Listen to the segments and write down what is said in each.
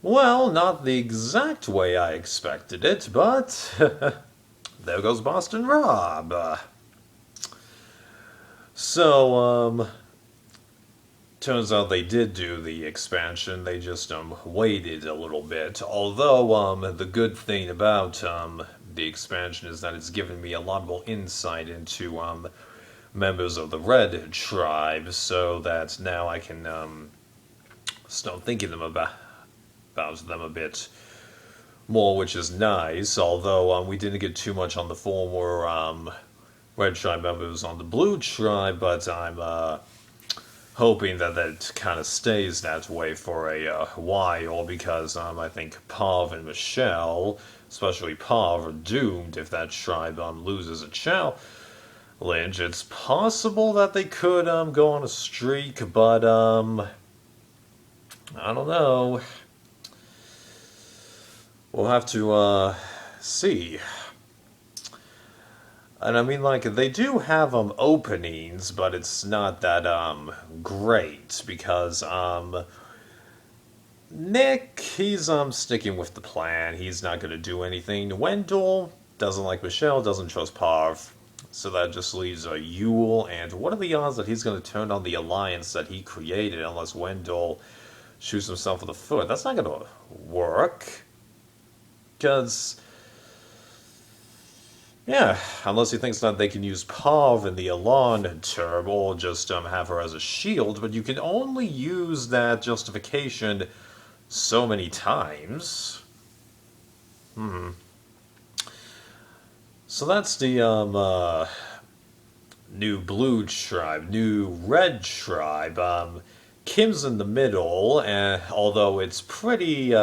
Well, not the exact way I expected it, but there goes Boston Rob. So, turns out they did do the expansion. They just waited a little bit. Although the good thing about the expansion is that it's given me a lot more insight into members of the Red Tribe, so that now I can start thinking about them a bit more, which is nice. Although we didn't get too much on the former Red Tribe members on the Blue Tribe, but I'm hoping that that kind of stays that way for a while, because I think Pav and Michelle, especially Pav, are doomed if that tribe loses a challenge. It's possible that they could go on a streak, but I don't know. We'll have to see. And I mean, like, they do have openings, but it's not that great, because Nick, he's sticking with the plan. He's not going to do anything. Wendell doesn't like Michelle, doesn't trust Parv. So that just leaves Yule, and what are the odds that he's going to turn on the alliance that he created unless Wendell shoots himself in the foot? That's not going to work. Because, yeah, unless he thinks that they can use Pav in the Elan term, or just have her as a shield, but you can only use that justification so many times. So that's the new Blue Tribe. New Red Tribe. Kim's in the middle, although it's pretty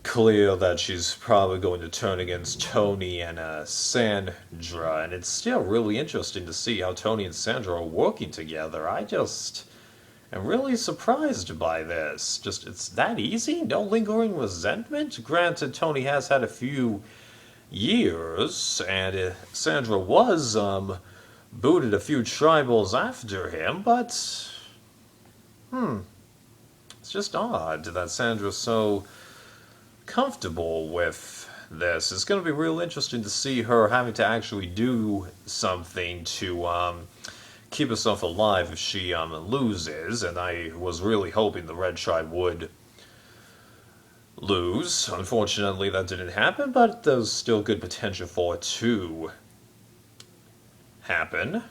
clear that she's probably going to turn against Tony and Sandra, and it's still really interesting to see how Tony and Sandra are working together. I just am really surprised by this. Just, it's that easy? No lingering resentment? Granted, Tony has had a few years, and Sandra was booted a few tribals after him, but it's just odd that Sandra's so comfortable with this. It's going to be real interesting to see her having to actually do something to keep herself alive if she loses, and I was really hoping the Red Tribe would lose. Unfortunately, that didn't happen, but there's still good potential for it to happen.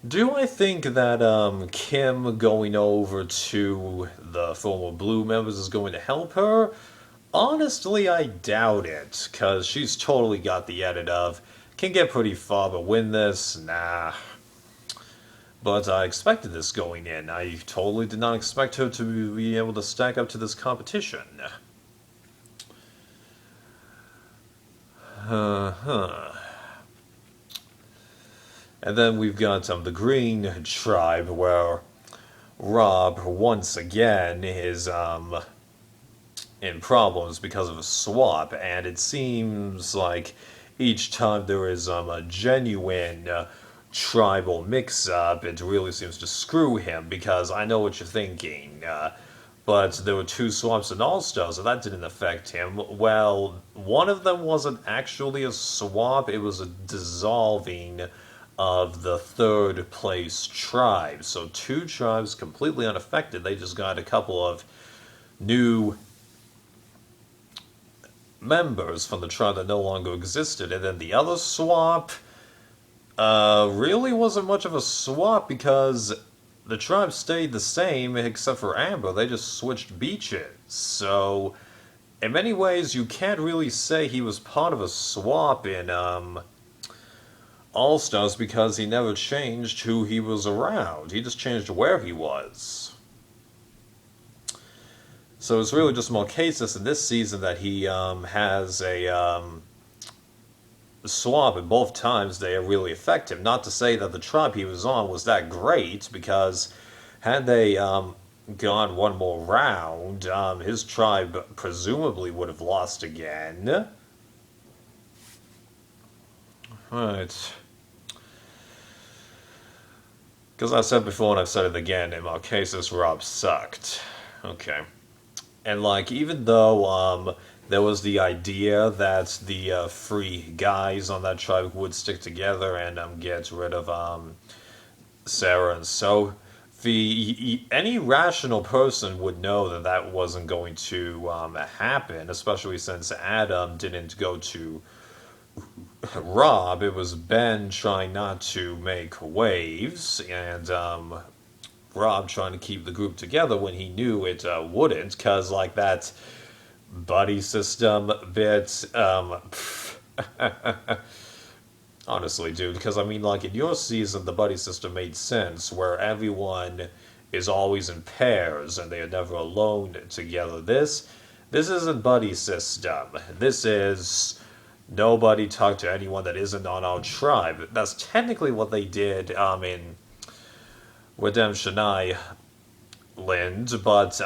Do I think that Kim going over to the former Blue members is going to help her? Honestly, I doubt it, because she's totally got the edit of, can get pretty far, but win this? Nah. But I expected this going in. I totally did not expect her to be able to stack up to this competition. And then we've got the Green Tribe, where Rob, once again, is in problems because of a swap, and it seems like each time there is a genuine tribal mix-up, it really seems to screw him, because I know what you're thinking, but there were two swaps in All-Stars, so that didn't affect him. Well, one of them wasn't actually a swap, it was a dissolving of the third place tribe. So two tribes completely unaffected. They just got a couple of new members from the tribe that no longer existed. And then the other swap really wasn't much of a swap, because the tribe stayed the same except for Amber. They just switched beaches. So in many ways, you can't really say he was part of a swap in All-Stars, because he never changed who he was around. He just changed where he was. So it's really just more cases in this season that he has a swap, and both times they really affect him. Not to say that the tribe he was on was that great, because had they gone one more round, his tribe presumably would have lost again. Right. Because I said before and I've said it again, in Marquesas, Rob sucked. Okay. And like, even though there was the idea that the three guys on that tribe would stick together and get rid of Sarah and any rational person would know that that wasn't going to happen, especially since Adam didn't go to Rob. It was Ben trying not to make waves, and Rob trying to keep the group together when he knew it wouldn't, because like that buddy system bit, honestly, dude, because I mean, like in your season, the buddy system made sense, where everyone is always in pairs and they are never alone together. This isn't buddy system. This is nobody talk to anyone that isn't on our tribe. That's technically what they did in Redemption Island, but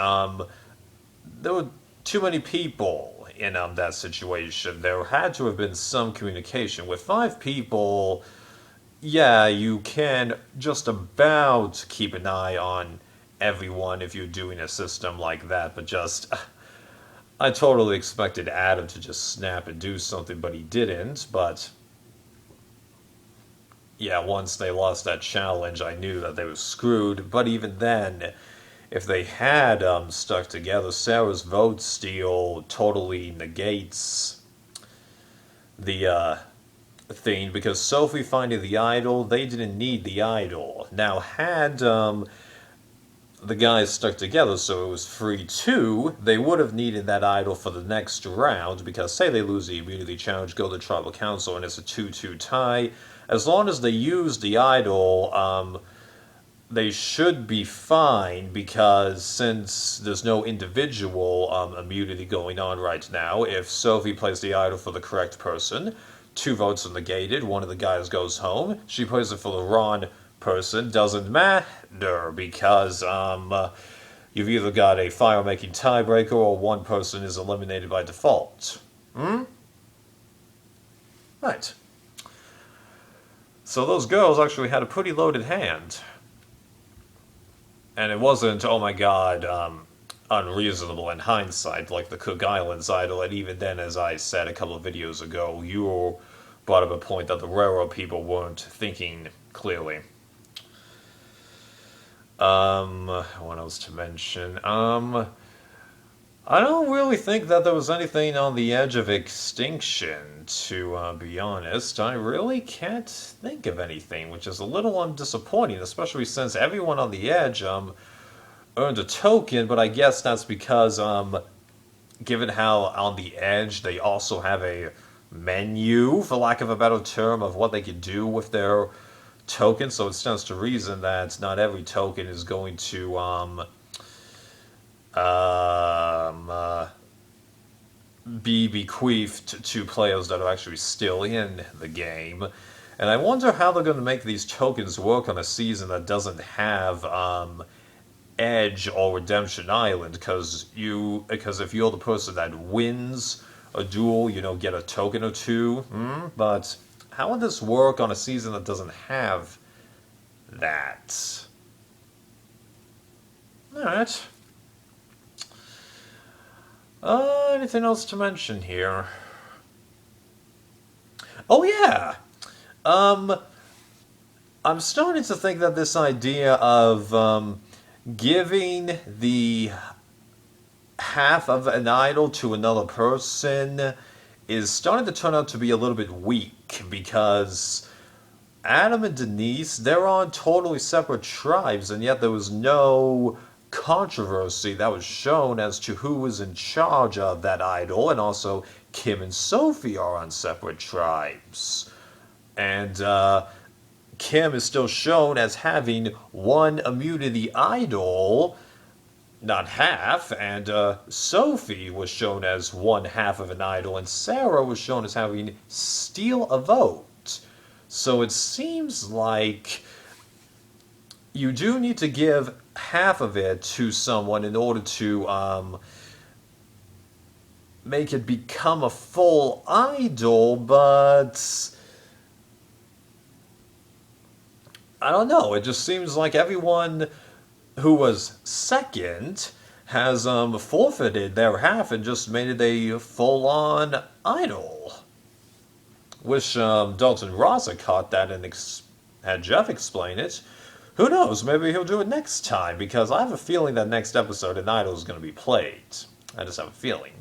there were too many people in that situation. There had to have been some communication. With 5 people, yeah, you can just about keep an eye on everyone if you're doing a system like that, but just. I totally expected Adam to just snap and do something, but he didn't. But yeah, once they lost that challenge, I knew that they were screwed. But even then, if they had stuck together, Sarah's vote steal totally negates the thing, because Sophie finding the idol, they didn't need the idol. Now, had the guys stuck together so it was 3-2, they would have needed that idol for the next round, because say they lose the immunity challenge, go to tribal council, and it's a 2-2 tie. As long as they use the idol, they should be fine, because since there's no individual immunity going on right now, if Sophie plays the idol for the correct person, 2 votes are negated, one of the guys goes home. She plays it for the wrong person, doesn't matter, because you've either got a fire-making tiebreaker or one person is eliminated by default. Right. So those girls actually had a pretty loaded hand. And it wasn't, oh my god, unreasonable in hindsight, like the Cook Islands idol, and even then, as I said a couple of videos ago, you brought up a point that the railroad people weren't thinking clearly. What else to mention? I don't really think that there was anything on the edge of extinction, to be honest. I really can't think of anything, which is a little disappointing, especially since everyone on the edge earned a token, but I guess that's because, given how on the edge they also have a menu, for lack of a better term, of what they could do with their token, so it stands to reason that not every token is going to be bequeathed to players that are actually still in the game. And I wonder how they're going to make these tokens work on a season that doesn't have Edge or Redemption Island, because if you're the person that wins a duel, get a token or two. But how would this work on a season that doesn't have that? Alright. Anything else to mention here? Oh yeah! I'm starting to think that this idea of giving the half of an idol to another person is starting to turn out to be a little bit weak, because Adam and Denise, they're on totally separate tribes, and yet there was no controversy that was shown as to who was in charge of that idol, and also Kim and Sophie are on separate tribes. And Kim is still shown as having one immunity idol, not half, and Sophie was shown as one half of an idol, and Sarah was shown as having steal a vote. So it seems like you do need to give half of it to someone in order to make it become a full idol, but I don't know. It just seems like everyone who was second has forfeited their half and just made it a full-on idol. Wish Dalton Ross had caught that and had Jeff explain it. Who knows? Maybe he'll do it next time, because I have a feeling that next episode in Idol is going to be played. I just have a feeling.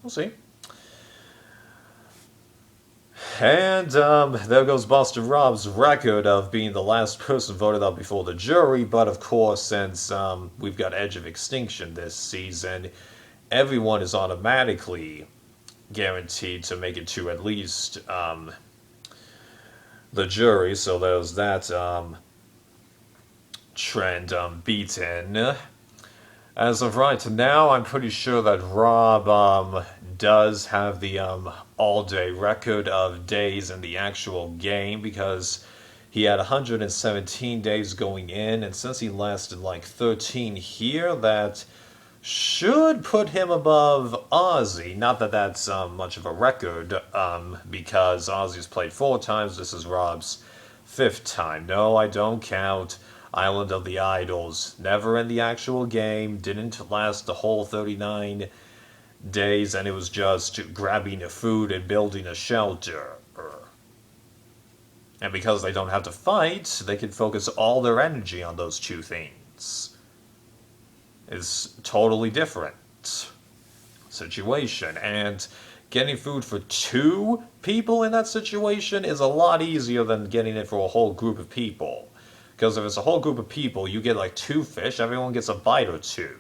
We'll see. And there goes Boston Rob's record of being the last person voted out before the jury. But of course, since we've got Edge of Extinction this season, everyone is automatically guaranteed to make it to at least the jury. So there's that trend beaten. As of right now, I'm pretty sure that Rob does have the all-day record of days in the actual game, because he had 117 days going in, and since he lasted like 13 here, that should put him above Ozzy. Not that that's much of a record, because Ozzy's played 4 times. This is Rob's 5th time. No, I don't count Island of the Idols. Never in the actual game. Didn't last the whole 39 days, and it was just grabbing a food and building a shelter. And because they don't have to fight, they can focus all their energy on those 2 things. It's totally different situation, and getting food for 2 people in that situation is a lot easier than getting it for a whole group of people. Because if it's a whole group of people, you get like 2 fish, everyone gets a bite or 2.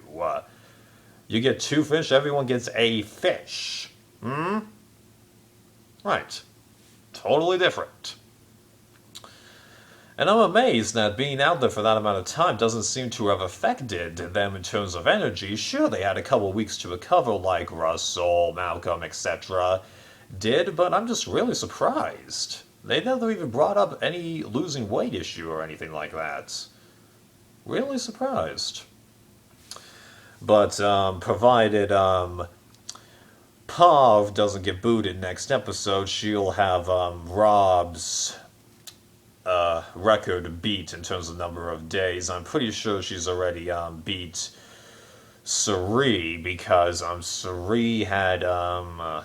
You get 2 fish, everyone gets a fish. Right. Totally different. And I'm amazed that being out there for that amount of time doesn't seem to have affected them in terms of energy. Sure, they had a couple weeks to recover, like Russell, Malcolm, etc. did, but I'm just really surprised. They never even brought up any losing weight issue or anything like that. Really surprised. But provided Pav doesn't get booted next episode, she'll have Rob's record beat in terms of number of days. I'm pretty sure she's already beat Cirie, because Cirie had,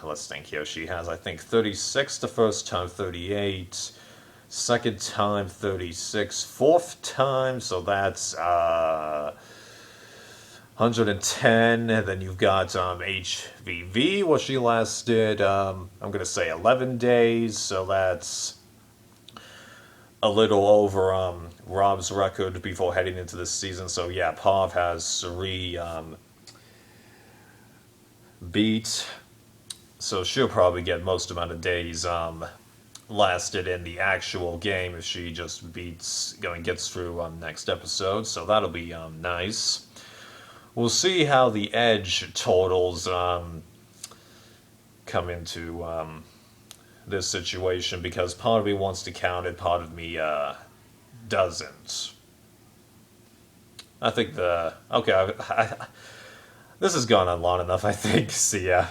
let's think here, she has, I think, 36 the first time, 38, second time, 36, fourth time, so that's 110, and then you've got HVV, well, she lasted, I'm going to say 11 days, so that's a little over Rob's record before heading into this season. So yeah, Pav has Cirie beat, so she'll probably get most amount of days lasted in the actual game if she just gets through next episode. So that'll be nice. We'll see how the Edge totals come into this situation, because part of me wants to count it, part of me doesn't. I think okay, this has gone on long enough, I think. See ya.